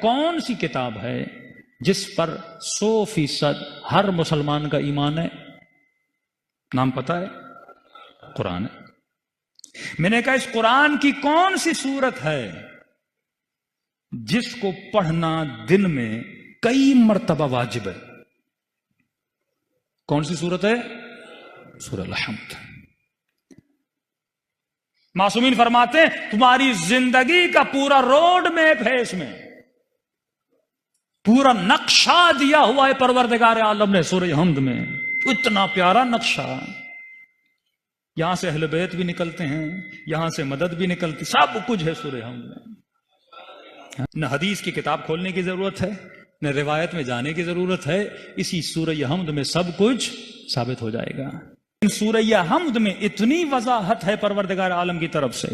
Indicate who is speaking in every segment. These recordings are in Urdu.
Speaker 1: کون سی کتاب ہے جس پر 100% ہر مسلمان کا ایمان ہے؟ نام پتا ہے؟ قرآن ہے۔ میں نے کہا اس قرآن کی کون سی سورت ہے جس کو پڑھنا دن میں کئی مرتبہ واجب ہے؟ کون سی سورت ہے؟ سورہ الحمد۔ معصومین فرماتے ہیں تمہاری زندگی کا پورا روڈ میپ ہے، اس میں پورا نقشہ دیا ہوا ہے پروردگار عالم نے سورہ حمد میں۔ اتنا پیارا نقشہ، یہاں سے اہل بیت بھی نکلتے ہیں، یہاں سے مدد بھی نکلتی، سب کچھ ہے سورہ حمد میں۔ نہ حدیث کی کتاب کھولنے کی ضرورت ہے، نہ روایت میں جانے کی ضرورت ہے، اسی سورہ حمد میں سب کچھ ثابت ہو جائے گا۔ سورہ حمد میں اتنی وضاحت ہے پروردگار عالم کی طرف سے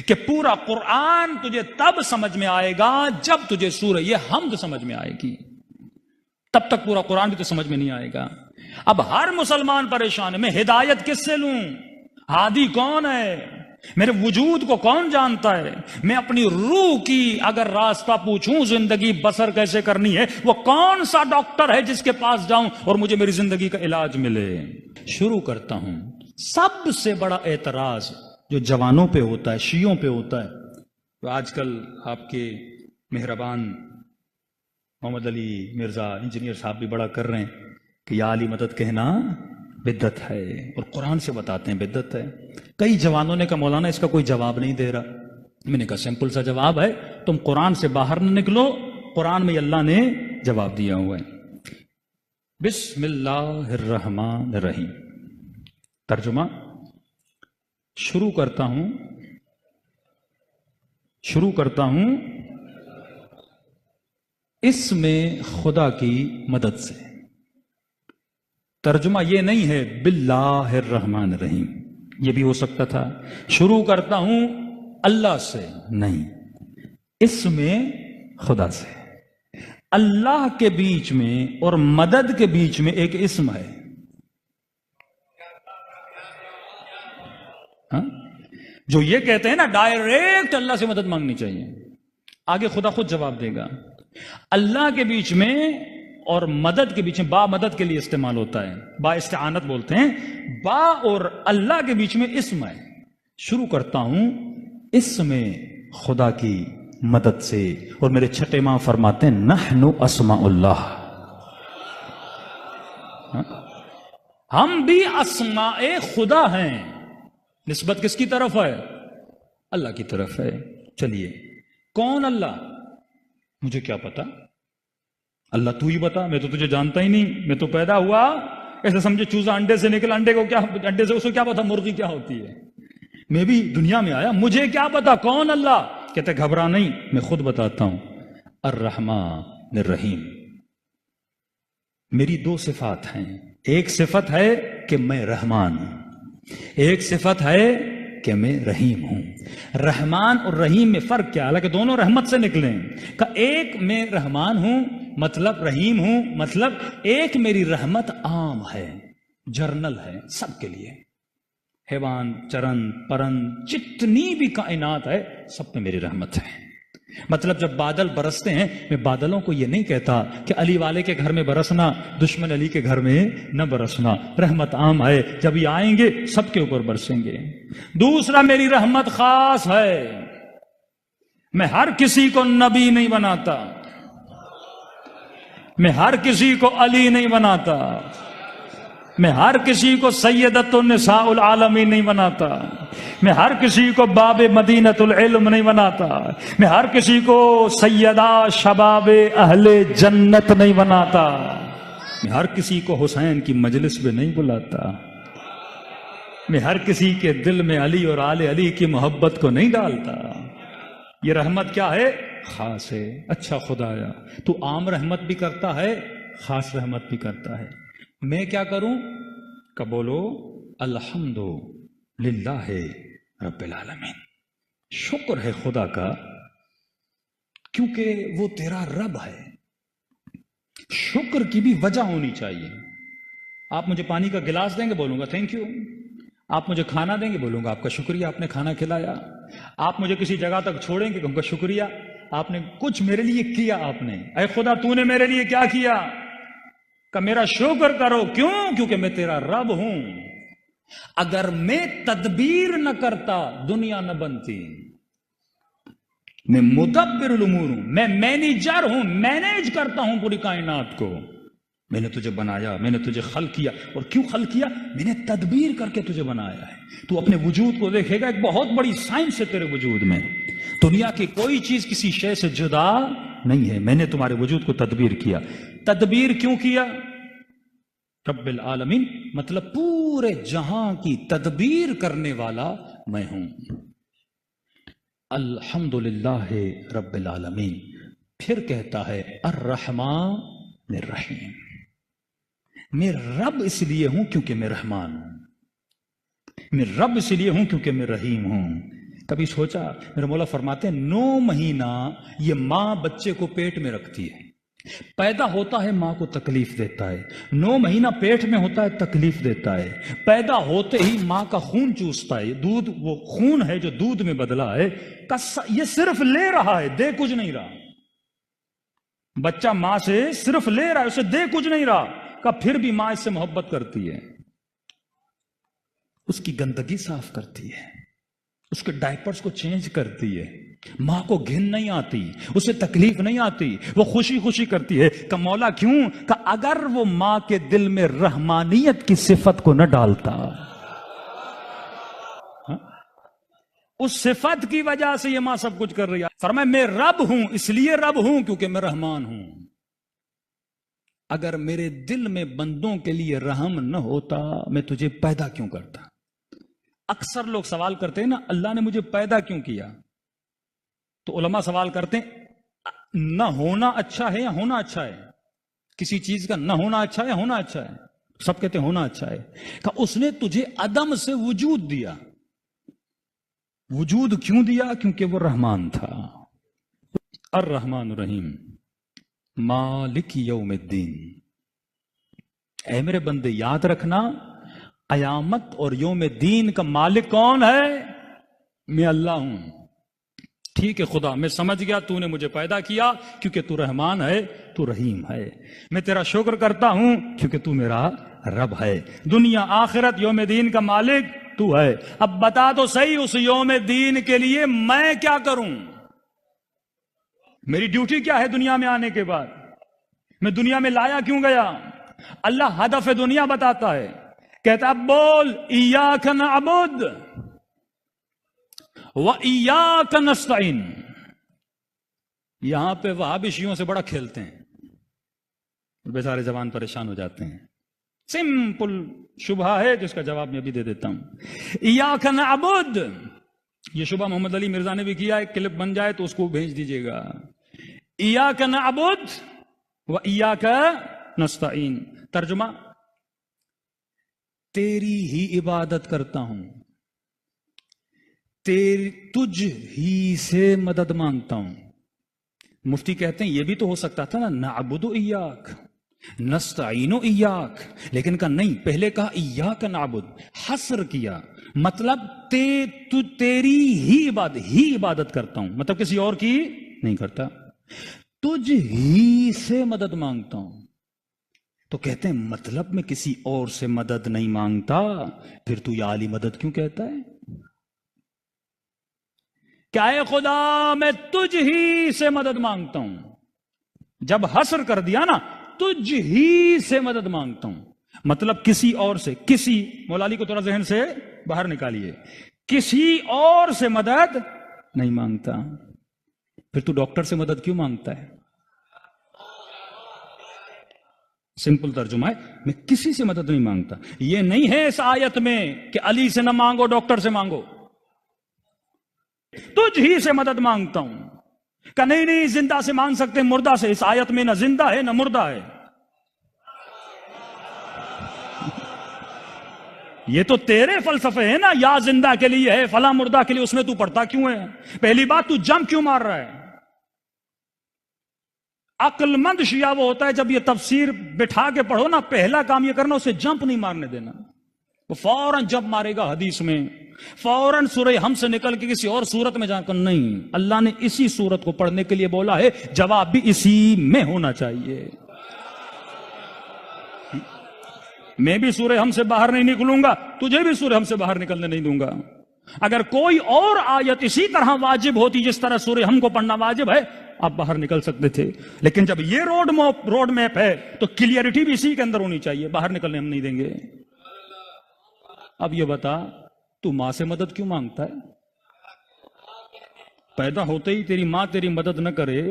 Speaker 1: کہ پورا قرآن تجھے تب سمجھ میں آئے گا جب تجھے سورہ حمد سمجھ میں آئے گی، تب تک پورا قرآن بھی تو سمجھ میں نہیں آئے گا۔ اب ہر مسلمان پریشان ہے، میں ہدایت کس سے لوں؟ ہادی کون ہے؟ میرے وجود کو کون جانتا ہے؟ میں اپنی روح کی اگر راستہ پوچھوں زندگی بسر کیسے کرنی ہے، وہ کون سا ڈاکٹر ہے جس کے پاس جاؤں اور مجھے میری زندگی کا علاج ملے؟ شروع کرتا ہوں۔ سب سے بڑا اعتراض جو جوانوں پہ ہوتا ہے، شیعوں پہ ہوتا ہے، تو آج کل آپ کے مہربان محمد علی مرزا انجینئر صاحب بھی بڑا کر رہے ہیں کہ یا علی مدد کہنا بدعت ہے، اور قرآن سے بتاتے ہیں بدعت ہے۔ کئی جوانوں نے کہا مولانا اس کا کوئی جواب نہیں دے رہا۔ میں نے کہا سمپل سا جواب ہے، تم قرآن سے باہر نہ نکلو، قرآن میں اللہ نے جواب دیا ہوا ہے۔ بسم اللہ الرحمن الرحیم۔ ترجمہ شروع کرتا ہوں اس میں خدا کی مدد سے۔ ترجمہ یہ نہیں ہے باللہ الرحمن الرحیم، یہ بھی ہو سکتا تھا شروع کرتا ہوں اللہ سے، نہیں، اس میں خدا سے۔ اللہ کے بیچ میں اور مدد کے بیچ میں ایک اسم ہے، جو یہ کہتے ہیں نا ڈائریکٹ اللہ سے مدد مانگنی چاہیے، آگے خدا خود جواب دے گا۔ اللہ کے بیچ میں اور مدد کے بیچ میں، با مدد کے لیے استعمال ہوتا ہے، با استعانت بولتے ہیں، با اور اللہ کے بیچ میں اسم ہے۔ شروع کرتا ہوں اس میں خدا کی مدد سے، اور میرے چھٹے ماں فرماتے ہیں نحن اسماء اللہ، ہم بھی اسماء خدا ہیں۔ نسبت کس کی طرف ہے؟ اللہ کی طرف ہے۔ چلیے کون اللہ؟ مجھے کیا پتا، اللہ تو ہی بتا، میں تو تجھے جانتا ہی نہیں، میں تو پیدا ہوا ایسے سمجھے چوزا انڈے سے نکلا، انڈے سے اس کو کیا پتا مرغی کیا ہوتی ہے، میں بھی دنیا میں آیا، مجھے کیا پتا کون اللہ؟ کہتے گھبرا نہیں، میں خود بتاتا ہوں، الرحمن الرحیم۔ میری دو صفات ہیں، ایک صفت ہے کہ میں رحمان ہوں، ایک صفت ہے کہ میں رحیم ہوں۔ رحمان اور رحیم میں فرق کیا؟ حالانکہ دونوں رحمت سے نکلے ہیں، کہ ایک میں رحمان ہوں مطلب رحیم ہوں، مطلب ایک میری رحمت عام ہے، جرنل ہے، سب کے لیے، حیوان چرن پرند جتنی بھی کائنات ہے سب پہ میری رحمت ہے۔ مطلب جب بادل برستے ہیں، میں بادلوں کو یہ نہیں کہتا کہ علی والے کے گھر میں برسنا، دشمن علی کے گھر میں نہ برسنا، رحمت عام ہے، جب یہ آئیں گے سب کے اوپر برسیں گے۔ دوسرا میری رحمت خاص ہے، میں ہر کسی کو نبی نہیں بناتا، میں ہر کسی کو علی نہیں بناتا، میں ہر کسی کو سیدۃ النساء العالمین نہیں بناتا، میں ہر کسی کو باب مدینۃ العلم نہیں بناتا، میں ہر کسی کو سیدہ شباب اہل جنت نہیں بناتا، میں ہر کسی کو حسین کی مجلس میں نہیں بلاتا، میں ہر کسی کے دل میں علی اور آل علی کی محبت کو نہیں ڈالتا۔ یہ رحمت کیا ہے؟ خاص ہے۔ اچھا خدایا تو عام رحمت بھی کرتا ہے، خاص رحمت بھی کرتا ہے، میں کیا کروں؟ کہ بولو الحمد للہ رب العالمین، شکر ہے خدا کا، کیونکہ وہ تیرا رب ہے۔ شکر کی بھی وجہ ہونی چاہیے۔ آپ مجھے پانی کا گلاس دیں گے، بولوں گا تھینک یو۔ آپ مجھے کھانا دیں گے، بولوں گا آپ کا شکریہ، آپ نے کھانا کھلایا۔ آپ مجھے کسی جگہ تک چھوڑیں گے، کہوں گا شکریہ۔ آپ نے کچھ میرے لیے کیا، آپ نے، اے خدا تو نے میرے لیے کیا کیا؟ کہ میرا شکر کرو، کیوں؟ کیونکہ میں تیرا رب ہوں، اگر میں تدبیر نہ کرتا دنیا نہ بنتی، میں مدبر الامور ہوں، میں مینیجر ہوں، مینیج کرتا ہوں پوری کائنات کو، میں نے تجھے بنایا، میں نے تجھے خلق کیا، اور کیوں خلق کیا؟ میں نے تدبیر کر کے تجھے بنایا ہے۔ تو اپنے وجود کو دیکھے گا، ایک بہت بڑی سائنس ہے تیرے وجود میں، دنیا کی کوئی چیز کسی شے سے جدا نہیں ہے، میں نے تمہارے وجود کو تدبیر کیا۔ تدبیر کیوں کیا؟ رب العالمین، مطلب پورے جہاں کی تدبیر کرنے والا میں ہوں۔ الحمدللہ رب العالمین، پھر کہتا ہے الرحمن الرحیم، میں رب اس لیے ہوں کیونکہ میں رحمان ہوں، میں رب اس لیے ہوں کیونکہ میں رحیم ہوں۔ کبھی سوچا، میرے مولا فرماتے ہیں 9 مہینہ یہ ماں بچے کو پیٹ میں رکھتی ہے، پیدا ہوتا ہے ماں کو تکلیف دیتا ہے، 9 مہینہ پیٹ میں ہوتا ہے تکلیف دیتا ہے، پیدا ہوتے ہی ماں کا خون چوستا ہے، دودھ وہ خون ہے جو دودھ میں بدلا ہے، یہ صرف لے رہا ہے، دے کچھ نہیں رہا، بچہ ماں سے صرف لے رہا ہے، اسے دے کچھ نہیں رہا، کہ پھر بھی ماں اس سے محبت کرتی ہے، اس کی گندگی صاف کرتی ہے، اس کے ڈائپرز کو چینج کرتی ہے، ماں کو گھن نہیں آتی، اسے تکلیف نہیں آتی، وہ خوشی خوشی کرتی ہے۔ کہ مولا کیوں؟ کہ اگر وہ ماں کے دل میں رحمانیت کی صفت کو نہ ڈالتا، اس صفت کی وجہ سے یہ ماں سب کچھ کر رہی ہے۔ فرمایا میں رب ہوں، اس لیے رب ہوں کیونکہ میں رحمان ہوں، اگر میرے دل میں بندوں کے لیے رحم نہ ہوتا میں تجھے پیدا کیوں کرتا؟ اکثر لوگ سوال کرتے ہیں نا، اللہ نے مجھے پیدا کیوں کیا؟ تو علماء سوال کرتے ہیں نہ ہونا اچھا ہے یا ہونا اچھا ہے؟ کسی چیز کا نہ ہونا اچھا ہے یا ہونا اچھا ہے؟ سب کہتے ہیں ہونا اچھا ہے۔ کہ اس نے تجھے عدم سے وجود دیا، وجود کیوں دیا؟ کیونکہ وہ رحمان تھا۔ الرحمن الرحیم مالک یوم الدین، اے میرے بندے یاد رکھنا، قیامت اور یوم الدین کا مالک کون ہے؟ میں اللہ ہوں۔ ٹھیک ہے خدا، میں سمجھ گیا تو نے مجھے پیدا کیا کیونکہ تو رحمان ہے، تو رحیم ہے، میں تیرا شکر کرتا ہوں کیونکہ تو میرا رب ہے، دنیا آخرت یوم دین کا مالک تو ہے۔ اب بتا تو صحیح، اس یوم دین کے لیے میں کیا کروں؟ میری ڈیوٹی کیا ہے دنیا میں آنے کے بعد؟ میں دنیا میں لایا کیوں گیا؟ اللہ ہدف دنیا بتاتا ہے، کہتا اب بول ایاک نعبد وَإِيَّاكَ نَسْتَعِينُ۔ یہاں پہ وہابی شیعوں سے بڑا کھیلتے ہیں، بیچارے جوان پریشان ہو جاتے ہیں۔ سمپل شبہ ہے جس کا جواب میں ابھی دے دیتا ہوں۔ ایاک نعبد، یہ شبہ محمد علی مرزا نے بھی کیا، ایک کلپ بن جائے تو اس کو بھیج دیجئے گا۔ ایاک نعبد وَإِيَّاكَ نَسْتَعِينُ، ترجمہ تیری ہی عبادت کرتا ہوں، تجھ ہی سے مدد مانگتا ہوں۔ مفتی کہتے ہیں یہ بھی تو ہو سکتا تھا نا، نعبد ایاک نستعین ایاک، لیکن کہا نہیں، پہلے کہا ایاک نعبد، حصر کیا، مطلب تیری ہی عبادت کرتا ہوں، مطلب کسی اور کی نہیں کرتا، تجھ ہی سے مدد مانگتا ہوں۔ تو کہتے ہیں مطلب میں کسی اور سے مدد نہیں مانگتا، پھر تو یا علی مدد کیوں کہتا ہے؟ کیا اے خدا میں تجھ ہی سے مدد مانگتا ہوں، جب حصر کر دیا نا تجھ ہی سے مدد مانگتا ہوں، مطلب کسی اور سے، کسی، مولا علی کو تھوڑا ذہن سے باہر نکالیے، کسی اور سے مدد نہیں مانگتا، پھر تو ڈاکٹر سے مدد کیوں مانگتا ہے؟ سمپل ترجمہ ہے میں کسی سے مدد نہیں مانگتا۔ یہ نہیں ہے اس آیت میں کہ علی سے نہ مانگو ڈاکٹر سے مانگو، تجھ ہی سے مدد مانگتا ہوں، کہ نہیں زندہ سے مانگ سکتے مردہ سے، اس آیت میں نہ زندہ ہے نہ مردہ ہے، یہ تو تیرے فلسفے ہیں نا، یا زندہ کے لیے ہے فلاں مردہ کے لیے، اس میں تو پڑھتا کیوں ہے؟ پہلی بات تو جمپ کیوں مار رہا ہے؟ عقل مند شیعہ وہ ہوتا ہے جب یہ تفسیر بٹھا کے پڑھو نا، پہلا کام یہ کرنا اسے جمپ نہیں مارنے دینا، وہ فوراً جمپ مارے گا حدیث میں، فوراً سورہ ہم سے نکل کے کسی اور سورت میں جا کر نہیں، اللہ نے اسی سورت کو پڑھنے کے لیے بولا ہے، جواب بھی اسی میں ہونا چاہیے۔ میں بھی سورہ ہم سے باہر نہیں نکلوں گا، تجھے بھی سورہ ہم سے باہر نکلنے نہیں دوں گا۔ اگر کوئی اور آیت اسی طرح واجب ہوتی جس طرح سورہ ہم کو پڑھنا واجب ہے، آپ باہر نکل سکتے تھے، لیکن جب یہ روڈ میپ ہے تو کلیئرٹی بھی اسی کے اندر ہونی چاہیے، باہر نکلنے ہم نہیں دیں گے۔ اب یہ بتا، تو ماں سے مدد کیوں مانگتا ہے؟ پیدا ہوتے ہی تیری ماں تیری مدد نہ کرے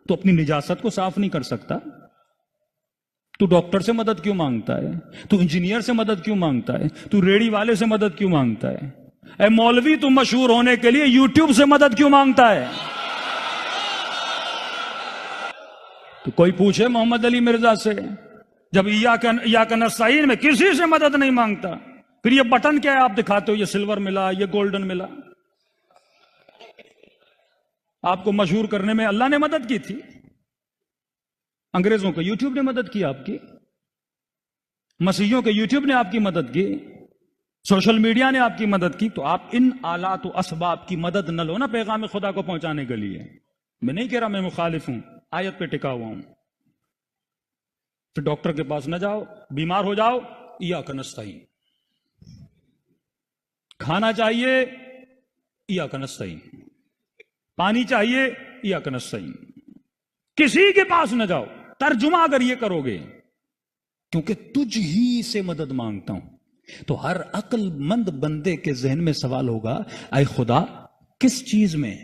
Speaker 1: تو اپنی نجاست کو صاف نہیں کر سکتا؟ تو ڈاکٹر سے مدد کیوں مانگتا ہے؟ تو انجینئر سے مدد کیوں مانگتا ہے؟ تو ریڑھی والے سے مدد کیوں مانگتا ہے؟ اے مولوی، تو مشہور ہونے کے لیے یوٹیوب سے مدد کیوں مانگتا ہے؟ تو کوئی پوچھے محمد علی مرزا سے، جب ایاک نستعین میں کسی سے مدد نہیں مانگتا، پھر یہ بٹن کیا ہے آپ دکھاتے ہو، یہ سلور ملا، یہ گولڈن ملا؟ آپ کو مشہور کرنے میں اللہ نے مدد کی تھی، انگریزوں کو یوٹیوب نے مدد کی، آپ کی مسیحیوں کے یوٹیوب نے آپ کی مدد کی، سوشل میڈیا نے آپ کی مدد کی۔ تو آپ ان آلات و اسباب کی مدد نہ لو نا پیغام خدا کو پہنچانے کے لیے۔ میں نہیں کہہ رہا میں مخالف ہوں، آیت پہ ٹکا ہوا ہوں۔ پھر ڈاکٹر کے پاس نہ جاؤ، بیمار ہو جاؤ، ایاک نستعین۔ کھانا چاہیے، ایاک نستعین۔ پانی چاہیے، ایاک نستعین۔ کسی کے پاس نہ جاؤ، ترجمہ اگر یہ کرو گے، کیونکہ تجھ ہی سے مدد مانگتا ہوں، تو ہر عقل مند بندے کے ذہن میں سوال ہوگا، اے خدا کس چیز میں؟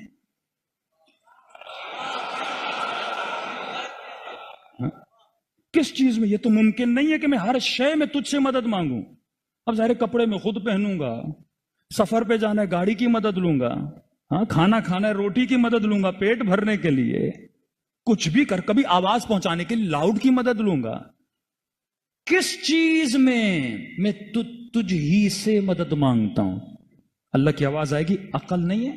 Speaker 1: کس چیز میں؟ یہ تو ممکن نہیں ہے کہ میں ہر شے میں تجھ سے مدد مانگوں۔ اب ظاہر کپڑے میں خود پہنوں گا، سفر پہ جانا ہے گاڑی کی مدد لوں گا، ہاں کھانا کھانا ہے روٹی کی مدد لوں گا، پیٹ بھرنے کے لیے کچھ بھی کر، کبھی آواز پہنچانے کے لیے لاؤڈ کی مدد لوں گا۔ کس چیز میں تجھ ہی سے مدد مانگتا ہوں؟ اللہ کی آواز آئے گی، عقل نہیں ہے؟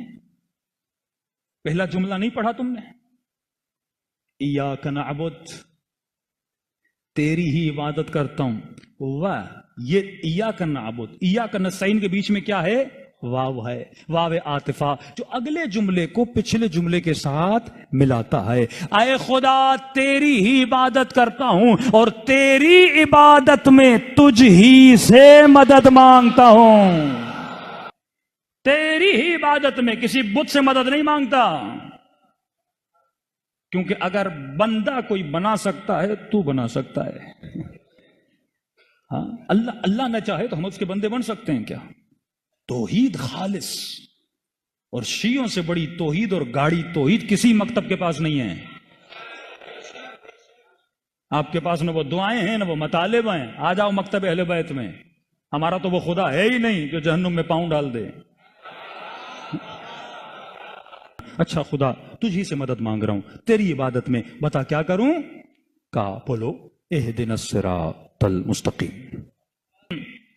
Speaker 1: پہلا جملہ نہیں پڑھا تم نے؟ ایاک نعبد، تیری ہی عبادت کرتا ہوں۔ واہ، یہ ایاک نعبد ایاک نستعین کے بیچ میں کیا ہے؟ واو ہے، واو عاطفہ، جو اگلے جملے کو پچھلے جملے کے ساتھ ملاتا ہے۔ اے خدا تیری ہی عبادت کرتا ہوں اور تیری عبادت میں تجھ ہی سے مدد مانگتا ہوں۔ تیری ہی عبادت میں کسی بت سے مدد نہیں مانگتا، کیونکہ اگر بندہ کوئی بنا سکتا ہے تو بنا سکتا ہے۔ ہاں اللہ نہ چاہے تو ہم اس کے بندے بن سکتے ہیں کیا؟ توحید خالص، اور شیعوں سے بڑی توحید اور گاڑی توحید کسی مکتب کے پاس نہیں ہے۔ آپ کے پاس نہ وہ دعائیں ہیں نہ وہ مطالب ہیں، آ جاؤ مکتب اہل بیت میں، ہمارا تو وہ خدا ہے ہی نہیں جو جہنم میں پاؤں ڈال دے۔ اچھا خدا تجھ ہی سے مدد مانگ رہا ہوں، تیری عبادت میں بتا کیا کروں؟ کہا بولو اہدنا الصراط المستقیم۔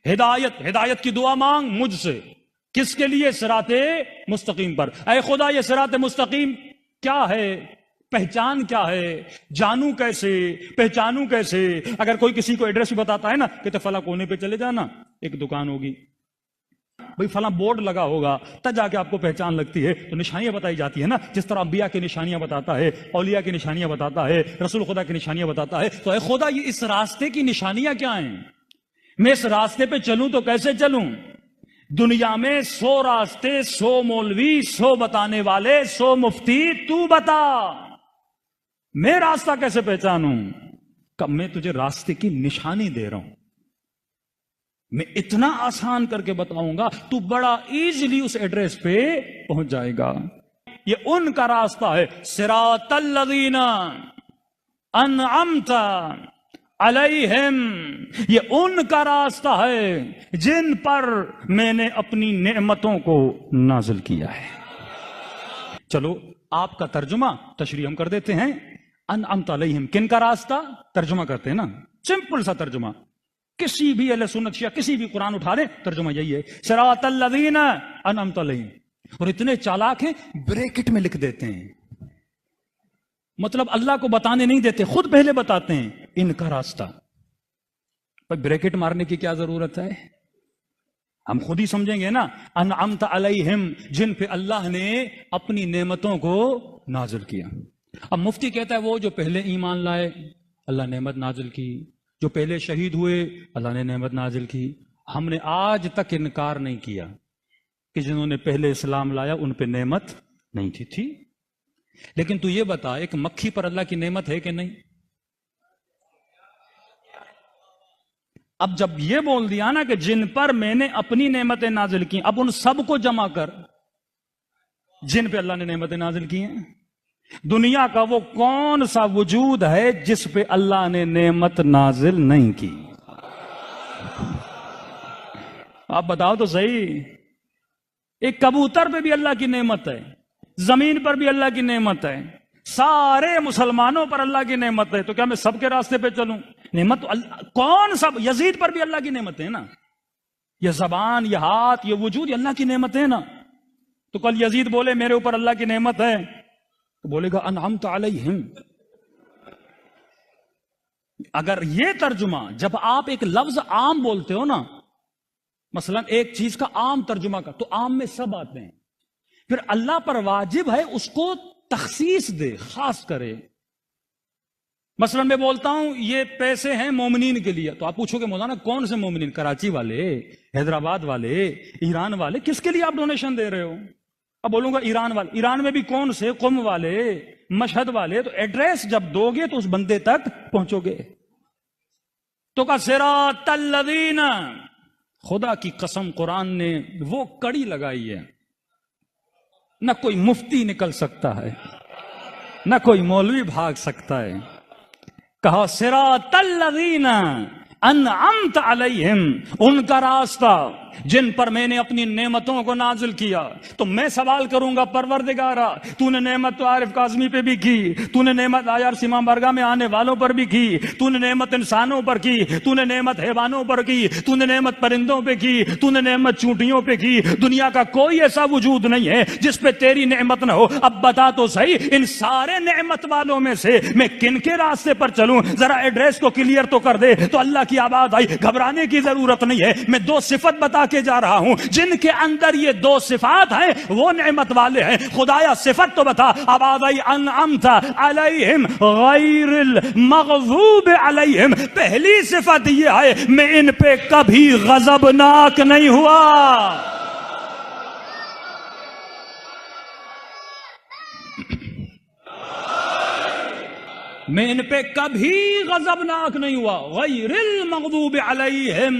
Speaker 1: ہدایت کی دعا مانگ مجھ سے، کس کے لیے؟ صراط مستقیم پر۔ اے خدا یہ صراط مستقیم کیا ہے؟ پہچان کیا ہے؟ جانوں کیسے؟ پہچانوں کیسے؟ اگر کوئی کسی کو ایڈریس بتاتا ہے نا کہ فلاں کونے پہ چلے جانا، ایک دکان ہوگی، بھئی فلاں بورڈ لگا ہوگا، تب جا کے آپ کو پہچان لگتی ہے، تو نشانیاں بتائی جاتی ہے نا، جس طرح انبیاء کی نشانیاں بتاتا ہے، اولیاء کی نشانیاں بتاتا ہے، رسول خدا کی نشانیاں بتاتا ہے۔ تو اے خدا یہ اس راستے کی نشانیاں کیا ہیں؟ میں اس راستے پہ چلوں تو کیسے چلوں؟ دنیا میں 100 راستے، 100 مولوی، 100 بتانے والے، 100 مفتی، تو بتا میں راستہ کیسے پہچانوں؟ کب میں تجھے راستے کی نشانی دے رہا ہوں، میں اتنا آسان کر کے بتاؤں گا تو بڑا ایزیلی اس ایڈریس پہ پہنچ جائے گا۔ یہ ان کا راستہ ہے، صراط الذین انعمت علیہم، یہ ان کا راستہ ہے جن پر میں نے اپنی نعمتوں کو نازل کیا ہے۔ چلو آپ کا ترجمہ تشریح ہم کر دیتے ہیں، انعمت علیہم کن کا راستہ؟ ترجمہ کرتے ہیں نا، سمپل سا ترجمہ، کسی بھی اہل سنت شیعہ کسی بھی قرآن اٹھا لیں ترجمہ یہی ہے، صراط الذین انعمت علیہم۔ اور اتنے چالاک ہیں بریکٹ میں لکھ دیتے ہیں، مطلب اللہ کو بتانے نہیں دیتے، خود پہلے بتاتے ہیں ان کا راستہ۔ بریکٹ مارنے کی کیا ضرورت ہے؟ ہم خود ہی سمجھیں گے نا، انعمت علیہم، جن پہ اللہ نے اپنی نعمتوں کو نازل کیا۔ اب مفتی کہتا ہے وہ جو پہلے ایمان لائے اللہ نعمت نازل کی، جو پہلے شہید ہوئے اللہ نے نعمت نازل کی۔ ہم نے آج تک انکار نہیں کیا کہ جنہوں نے پہلے اسلام لایا ان پہ نعمت نہیں تھی۔ لیکن تو یہ بتا، ایک مکھی پر اللہ کی نعمت ہے کہ نہیں؟ اب جب یہ بول دیا نا کہ جن پر میں نے اپنی نعمتیں نازل کی، اب ان سب کو جمع کر جن پہ اللہ نے نعمتیں نازل کی ہیں۔ دنیا کا وہ کون سا وجود ہے جس پہ اللہ نے نعمت نازل نہیں کی؟ آپ بتاؤ تو صحیح۔ ایک کبوتر پہ بھی اللہ کی نعمت ہے، زمین پر بھی اللہ کی نعمت ہے، سارے مسلمانوں پر اللہ کی نعمت ہے، تو کیا میں سب کے راستے پہ چلوں؟ نعمت تو کون سا؟ یزید پر بھی اللہ کی نعمت ہے نا، یہ زبان، یہ ہاتھ، یہ وجود، یہ اللہ کی نعمت ہے نا۔ تو کل یزید بولے میرے اوپر اللہ کی نعمت ہے، تو بولے گا انعمت علیہم۔ اگر یہ ترجمہ، جب آپ ایک لفظ عام بولتے ہو نا، مثلا ایک چیز کا عام ترجمہ کا، تو عام میں سب آتے ہیں، پھر اللہ پر واجب ہے اس کو تخصیص دے، خاص کرے۔ مثلا میں بولتا ہوں یہ پیسے ہیں مومنین کے لیے، تو آپ پوچھو گے مولانا کون سے مومنین؟ کراچی والے، حیدرآباد والے، ایران والے، کس کے لیے آپ ڈونیشن دے رہے ہو؟ اب بولوں گا ایران والے، ایران میں بھی کون سے؟ قم والے، مشہد والے۔ تو ایڈریس جب دو گے تو اس بندے تک پہنچو گے۔ تو کا صراط الذین، خدا کی قسم قرآن نے وہ کڑی لگائی ہے، نہ کوئی مفتی نکل سکتا ہے، نہ کوئی مولوی بھاگ سکتا ہے۔ کہا صراط الذین انعمت علیہم، ان کا راستہ جن پر میں نے اپنی نعمتوں کو نازل کیا۔ تو میں سوال کروں گا پروردگارا، تو نے نعمت تو عارف کاظمی پہ بھی کی، تو نے نعمت آیار سیما برگاہ میں آنے والوں پر بھی کی، تو نے نعمت انسانوں پر کی، تو نے نعمت حیوانوں پر کی، تو نے نعمت پرندوں پہ کی، تو نے نعمت چونٹیوں پہ کی۔ دنیا کا کوئی ایسا وجود نہیں ہے جس پہ تیری نعمت نہ ہو۔ اب بتا تو صحیح، ان سارے نعمت والوں میں سے میں کن کے راستے پر چلوں؟ ذرا ایڈریس کو کلیئر تو کر دے۔ تو اللہ کی آواز آئی، گھبرانے کی ضرورت نہیں ہے، میں دو صفت بتا کے جا رہا ہوں، جن کے اندر یہ دو صفات ہیں وہ نعمت والے ہیں۔ خدایا صفت تو بتا۔ آواز آئی انعمت علیہم غیر المغضوب علیہم، پہلی صفت یہ ہے میں ان پہ کبھی غضبناک نہیں ہوا۔ میں ان پہ کبھی غضبناک نہیں ہوا، غیر المغضوب علیہم۔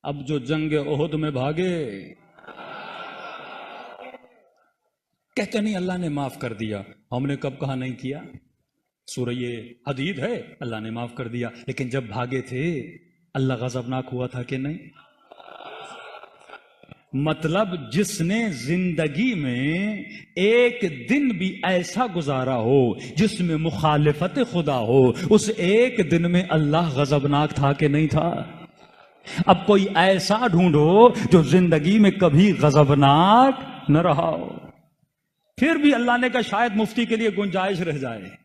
Speaker 1: اب جو جنگ احد میں بھاگے کہتے نہیں اللہ نے معاف کر دیا، ہم نے کب کہا نہیں کیا؟ سورہ حدید ہے، اللہ نے معاف کر دیا، لیکن جب بھاگے تھے اللہ غضبناک ہوا تھا کہ نہیں؟ مطلب جس نے زندگی میں ایک دن بھی ایسا گزارا ہو جس میں مخالفت خدا ہو، اس ایک دن میں اللہ غضبناک تھا کہ نہیں تھا؟ اب کوئی ایسا ڈھونڈو جو زندگی میں کبھی غضبناک نہ رہا ہو۔ پھر بھی اللہ نے کہا شاید مفتی کے لیے گنجائش رہ جائے،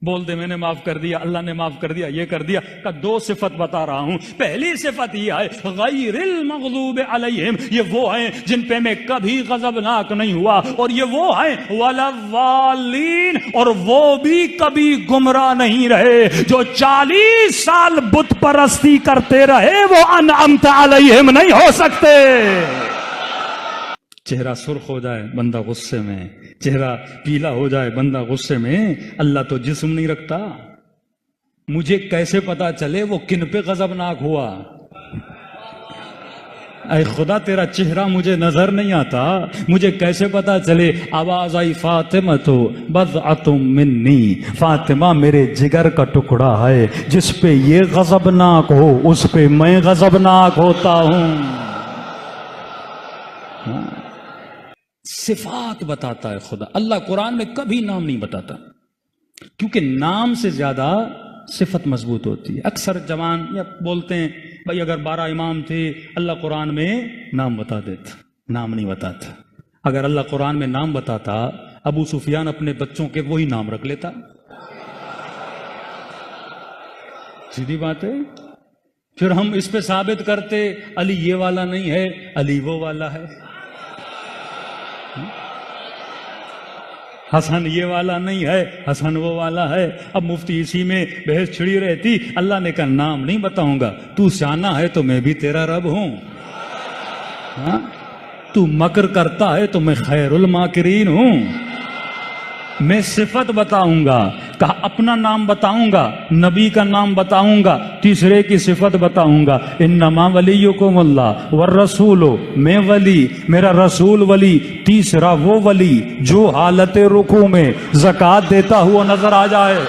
Speaker 1: بول دے میں نے معاف کر دیا، اللہ نے معاف کر دیا، یہ کر دیا۔ کا دو صفت بتا رہا ہوں، پہلی صفت یہ ہے غیر المغضوب علیہم، یہ وہ ہیں جن پہ میں کبھی غضبناک نہیں ہوا، اور یہ وہ ہیں ولا الضالین، اور وہ بھی کبھی گمراہ نہیں رہے۔ جو 40 سال بت پرستی کرتے رہے وہ انعمت علیہم نہیں ہو سکتے۔ چہرہ سرخ ہو جائے بندہ غصے میں، چہرہ پیلا ہو جائے بندہ غصے میں، اللہ تو جسم نہیں رکھتا۔ مجھے کیسے پتا چلے وہ کن پہ غضبناک ہوا؟ اے خدا تیرا چہرہ مجھے نظر نہیں آتا، مجھے کیسے پتا چلے؟ آواز آئی فاطمہ تو بضعۃ منی، فاطمہ میرے جگر کا ٹکڑا ہے، جس پہ یہ غضبناک ہو اس پہ میں غضبناک ہوتا ہوں۔ صفات بتاتا ہے خدا، اللہ قرآن میں کبھی نام نہیں بتاتا، کیونکہ نام سے زیادہ صفت مضبوط ہوتی ہے۔ اکثر جوان یا بولتے ہیں بھائی اگر 12 امام تھے اللہ قرآن میں نام بتا دیتا، نام نہیں بتاتا۔ اگر اللہ قرآن میں نام بتاتا ابو سفیان اپنے بچوں کے وہی نام رکھ لیتا، سیدھی بات ہے۔ پھر ہم اس پہ ثابت کرتے علی یہ والا نہیں ہے، علی وہ والا ہے، حسن یہ والا نہیں ہے، حسن وہ والا ہے۔ اب مفتی اسی میں بحث چھڑی رہتی، اللہ نے کہا نام نہیں بتاؤں گا، تو سیانا ہے تو میں بھی تیرا رب ہوں، ہاں؟ تو مکر کرتا ہے تو میں خیر الماکرین ہوں۔ میں صفت بتاؤں گا، کہا اپنا نام بتاؤں گا، نبی کا نام بتاؤں گا، تیسرے کی صفت بتاؤں گا، انما ولیکم اللہ والرسول، میں ولی، میرا رسول ولی، تیسرا وہ ولی جو حالت رکوع میں زکوٰۃ دیتا ہوا نظر آ جائے۔